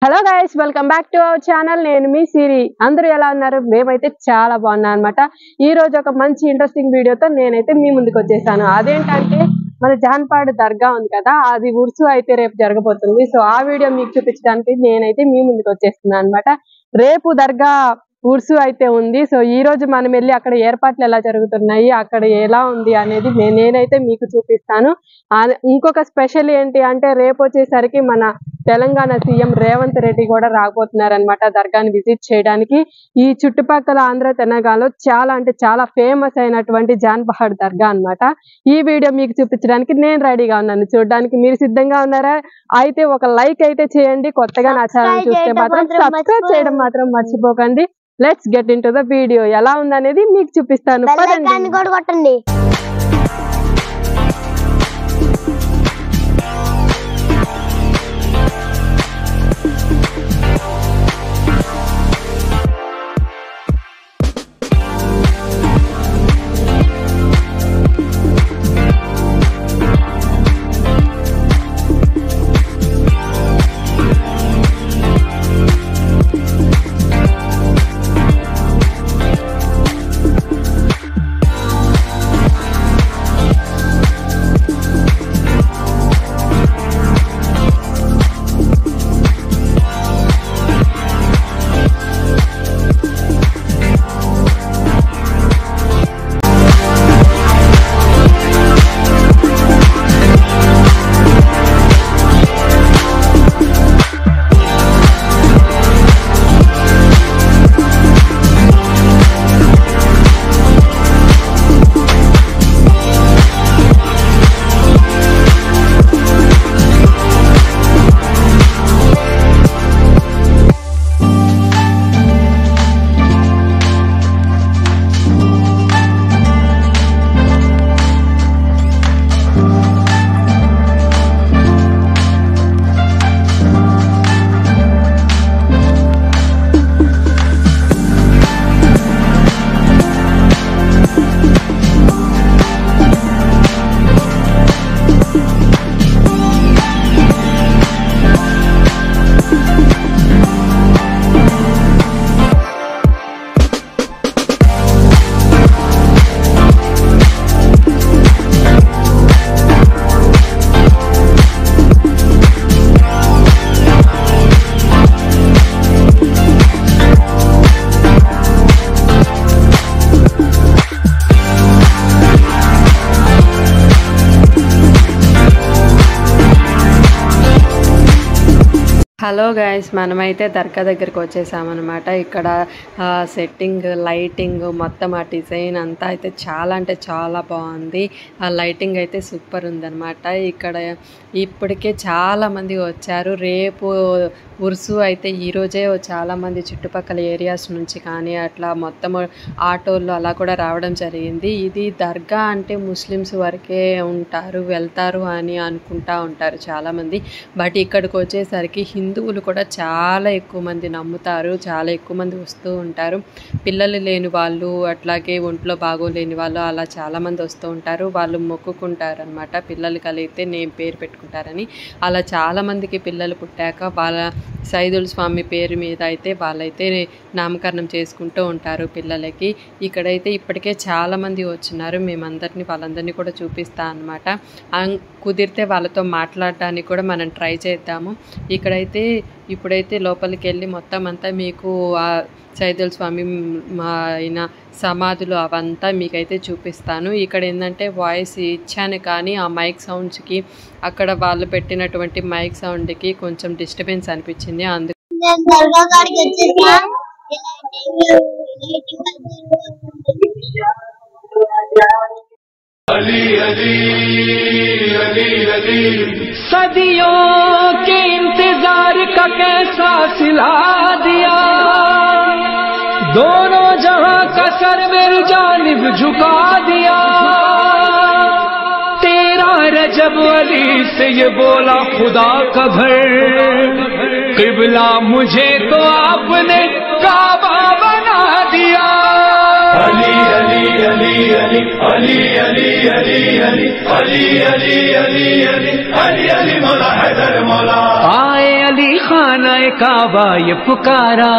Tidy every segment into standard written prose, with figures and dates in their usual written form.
Hello guys, welcome back to our channel. నేను మీ సిరి. అందరూ ఎలా ఉన్నారు? మేమైతే చాలా బాగున్నాం అనమాట. ఈ రోజు ఒక మంచి ఇంట్రెస్టింగ్ వీడియోతో నేనైతే మీ ముందుకు వచ్చేసాను. అదేంటంటే మన జాన్పాడు దర్గా ఉంది కదా, అది ఉర్సు అయితే రేపు జరగబోతుంది. సో ఆ వీడియో మీకు చూపించడానికి నేనైతే మీ ముందుకు వచ్చేస్తున్నాను అనమాట. రేపు దర్గా ఉర్సు అయితే ఉంది. సో ఈ రోజు మనం వెళ్ళి అక్కడ ఏర్పాట్లు ఎలా జరుగుతున్నాయి, అక్కడ ఎలా ఉంది అనేది నేనైతే మీకు చూపిస్తాను. ఇంకొక స్పెషల్ ఏంటి అంటే రేపు వచ్చేసరికి మన తెలంగాణ సీఎం రేవంత్ రెడ్డి కూడా రాబోతున్నారనమాట దర్గాని విజిట్ చేయడానికి. ఈ చుట్టుపక్కల ఆంధ్ర తెలంగాణలో చాలా అంటే చాలా ఫేమస్ అయినటువంటి జాన్పహాడ్ దర్గా అన్నమాట. ఈ వీడియో మీకు చూపించడానికి నేను రెడీగా ఉన్నాను. చూడడానికి మీరు సిద్ధంగా ఉన్నారా? అయితే ఒక లైక్ అయితే చేయండి. కొత్తగా నా ఛానల్ చూస్తే మాత్రం సబ్స్క్రైబ్ చేయడం మాత్రం మర్చిపోకండి. Let's get in to the video. ఎలా ఉందనేది మీకు చూపిస్తాను. పదండి. హలో గైస్, మనమైతే దర్గా దగ్గరికి వచ్చేసామన్నమాట. ఇక్కడ సెట్టింగ్, లైటింగ్, మొత్తం ఆ డిజైన్ అంతా అయితే చాలా అంటే చాలా బాగుంది. ఆ లైటింగ్ అయితే సూపర్ ఉందన్నమాట. ఇక్కడ ఇప్పటికే చాలామంది వచ్చారు. రేపు ఉర్సు అయితే ఈరోజే చాలామంది చుట్టుపక్కల ఏరియాస్ నుంచి కానీ అట్లా మొత్తం ఆటోల్లో అలా కూడా రావడం జరిగింది. ఇది దర్గా అంటే ముస్లిమ్స్ వరకే ఉంటారు, వెళ్తారు అని అనుకుంటా ఉంటారు చాలామంది. బట్ ఇక్కడికి వచ్చేసరికి హిందువులు కూడా చాలా ఎక్కువ మంది నమ్ముతారు, చాలా ఎక్కువ మంది వస్తూ ఉంటారు. పిల్లలు లేని వాళ్ళు, అట్లాగే ఒంట్లో బాగోలేని వాళ్ళు అలా చాలామంది వస్తూ ఉంటారు. వాళ్ళు మొక్కుకుంటారు అనమాట, పిల్లలు కలిగితే నేను పేరు పెట్టుకుంటారని. అలా చాలామందికి పిల్లలు పుట్టాక వాళ్ళ సైదుల్ స్వామి పేరు మీద అయితే వాళ్ళైతే నామకరణం చేసుకుంటూ ఉంటారు పిల్లలకి. ఇక్కడైతే ఇప్పటికే చాలామంది వచ్చినారు. మేమందరినీ వాళ్ళందరినీ కూడా చూపిస్తా అనమాట. కుదిరితే వాళ్ళతో మాట్లాడడానికి కూడా మనం ట్రై చేద్దాము. ఇప్పుడైతే లోపలికి వెళ్ళి మొత్తం అంతా మీకు ఆ సైదుల్ స్వామి అయిన సమాధులు అవంతా మీకైతే చూపిస్తాను. ఇక్కడ ఏంటంటే వాయిస్ ఇచ్చాను కానీ ఆ మైక్ సౌండ్స్కి, అక్కడ వాళ్ళు పెట్టినటువంటి మైక్ సౌండ్కి కొంచెం డిస్టర్బెన్స్ అనిపించింది. అందుకు सदियों के इंतजार का कैसा सिला दिया, दोनों जहां का सर मेरी जानिब झुका दिया। तेरा रजब अली से ये बोला खुदा का घर, किबला मुझे तो आपने काबा बना दिया। अली अली अली अली अली अली अली अली अली अली अली अली अली अली मौला हैदर मौला। आए अली खानाए काबा ये पुकारा।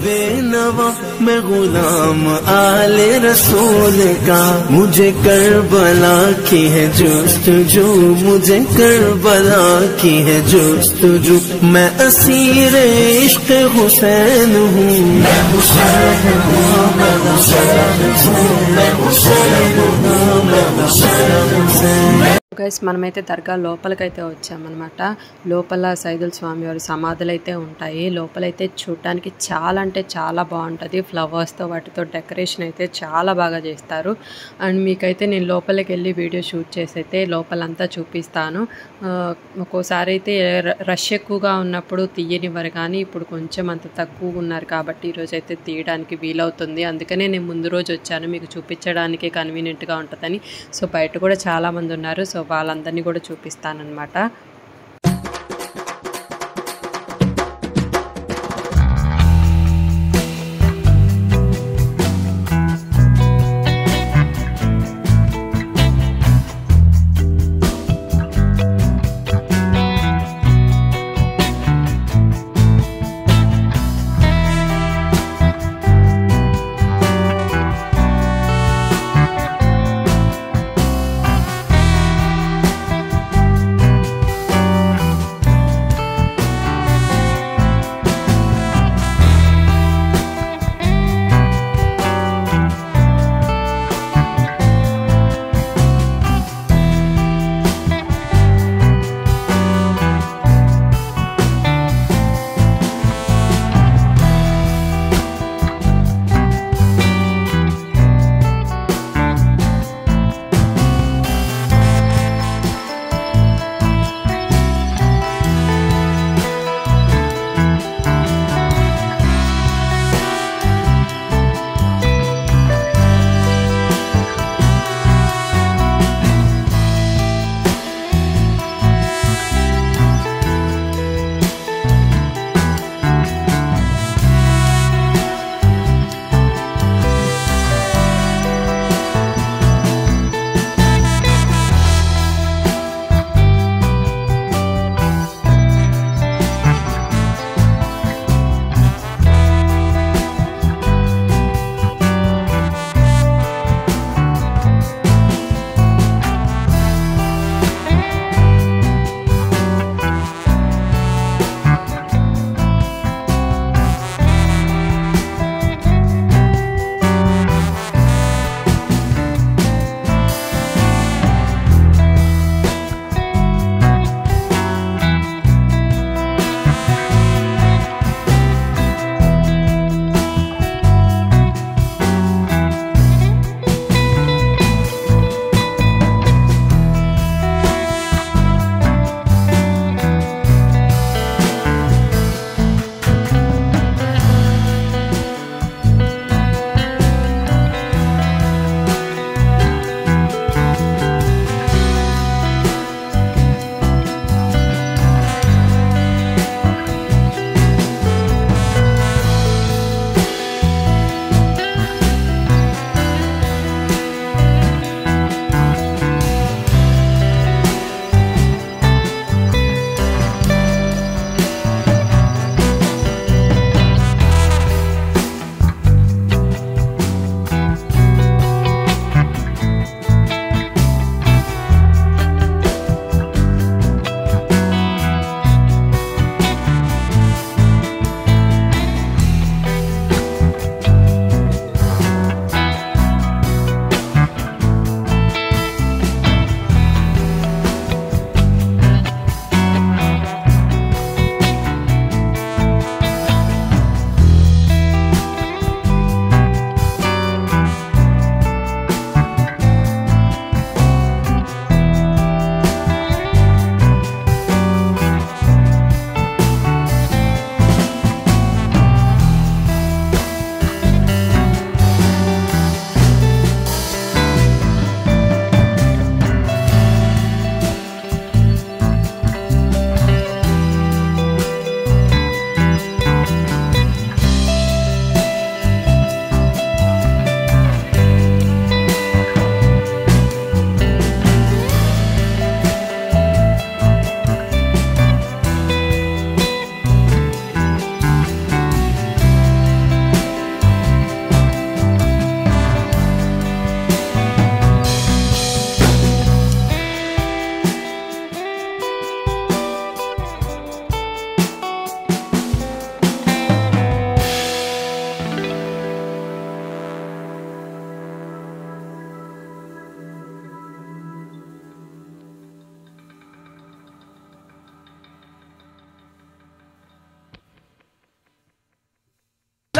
बेनवा मैं गुलाम आले रसूल का, मुझे करबला की है जुस्तजू, मुझे करबला की है जुस्तजू। मैं असीर इश्क हुसैन हूँ, मैं हुसैन हूँ, मैं हुसैन हूँ, मैं हुसैन हूँ, मैं हुसैन। గైస్ మనమైతే దర్గా లోపలికైతే వచ్చామన్నమాట. లోపల సైదుల్ స్వామి వారి సమాధులు అయితే ఉంటాయి. లోపలైతే చూడటానికి చాలా అంటే చాలా బాగుంటుంది. ఫ్లవర్స్తో వాటితో డెకరేషన్ అయితే చాలా బాగా చేస్తారు. అండ్ మీకైతే నేను లోపలికి వెళ్ళి వీడియో షూట్ చేసి అయితే లోపలంతా చూపిస్తాను. ఒక్కోసారి అయితే రష్ ఎక్కువగా ఉన్నప్పుడు తీయనివ్వరు, కానీ ఇప్పుడు కొంచెం అంత తక్కువ ఉన్నారు కాబట్టి ఈరోజు అయితే తీయడానికి వీలవుతుంది. అందుకనే నేను ముందు రోజు వచ్చాను, మీకు చూపించడానికి కన్వీనియంట్గా ఉంటుందని. సో బయట కూడా చాలామంది ఉన్నారు, సో వాళ్ళందరినీ కూడా చూపిస్తానన్నమాట.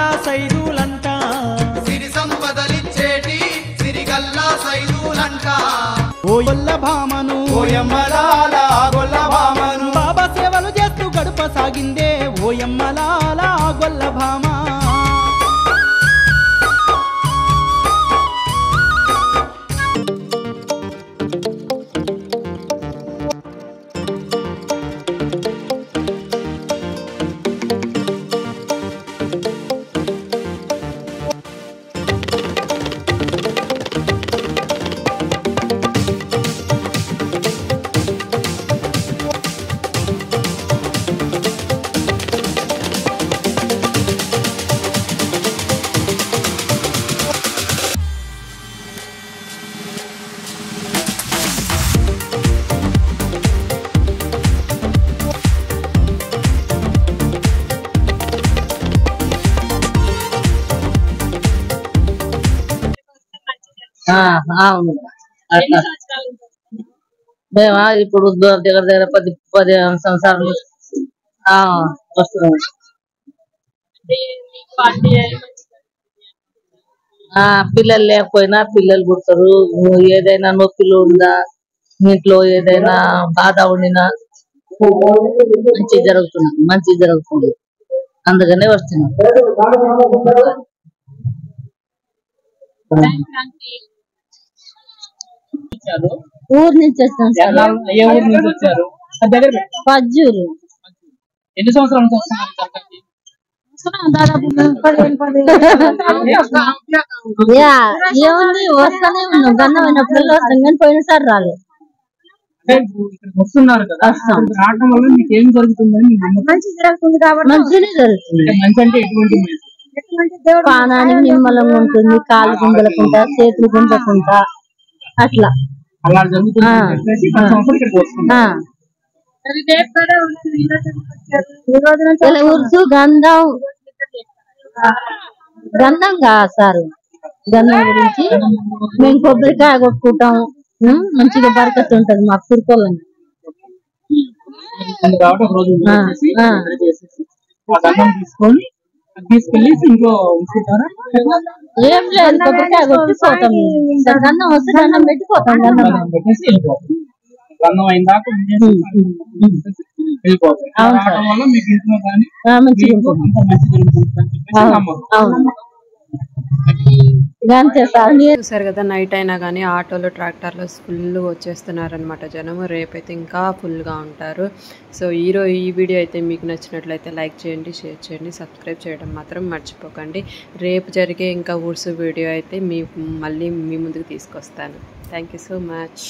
సిరిగల్లా సైదులంట సిరి సంపదలిచ్చేటి సిరిగల్లా సైదులంట ఓ గొల్ల భామను ఓయమ్మలాల గొల్ల భామను బాబా సేవలు చేస్తూ గడుప సాగిందే ఓయమ్మలాల గొల్ల భామ అవును అట్లా మేమా ఇప్పుడు దగ్గర దగ్గర 10 సంవత్సరాలు వస్తున్నాం. పిల్లలు లేకపోయినా పిల్లలు పుడతారు. ఏదైనా నొప్పిలు ఉందా ఇంట్లో ఏదైనా బాధ ఉండినా మంచి జరుగుతుంది అందుకనే వస్తున్నాం. ఊరు నుంచి వచ్చాం సార్. ఏ ఊరు నుంచి వచ్చారు? పజ్జూరు. ఎన్ని సంవత్సరాల నుంచి వస్తున్నారు? ఏముంది వస్తానే ఉన్నాం. గన్నం అయినప్పుడు వస్తాం కానీ పోయినసారి రాలేదు. వస్తున్నారు కదా, రావడం వల్ల మీకు ఏం జరుగుతుందని మంచిగానే జరుగుతుంది. మంచి అంటే ఎటువంటి పానానికి నిమ్మలంగా ఉంటుంది. కాళ్ళు గుంజలకుంటా చేతులు గుంజకుంటా అట్లా అలా జరుగుతుంది. ఉరుసు గంధంగా సారు గంధం గురించి మేము కొబ్బరికాయ కొట్టుకుంటాం. మంచిగా బరకత్ ఉంటది మాకు కురుకోవాలని. తీసుకెళ్ళి ఇంట్లో ఉంచుకుంటారా? ఏం లేదు, కొబ్బరికాయ కొట్టి పోతాం. గంధం వస్తే దండం పెట్టి పోతాం. గంధం పెట్టేసి వెళ్ళిపోతాం. గంధం అయిన దాకా వెళ్ళిపోతాం. రావడం వల్ల మీకు ఇంట్లో కానీ మంచి జరుగుతుంది. చూసారు కదా, నైట్ అయినా కానీ ఆటోలు ట్రాక్టర్లు ఫుల్ వచ్చేస్తున్నారనమాట జనము. రేపైతే ఇంకా ఫుల్గా ఉంటారు. సో ఈ వీడియో అయితే మీకు నచ్చినట్లయితే లైక్ చేయండి, షేర్ చేయండి, సబ్స్క్రైబ్ చేయడం మాత్రం మర్చిపోకండి. రేపు జరిగే ఇంకా ఊర్సు వీడియో అయితే మళ్ళీ మీ ముందుకు తీసుకొస్తాను. Thank you so much.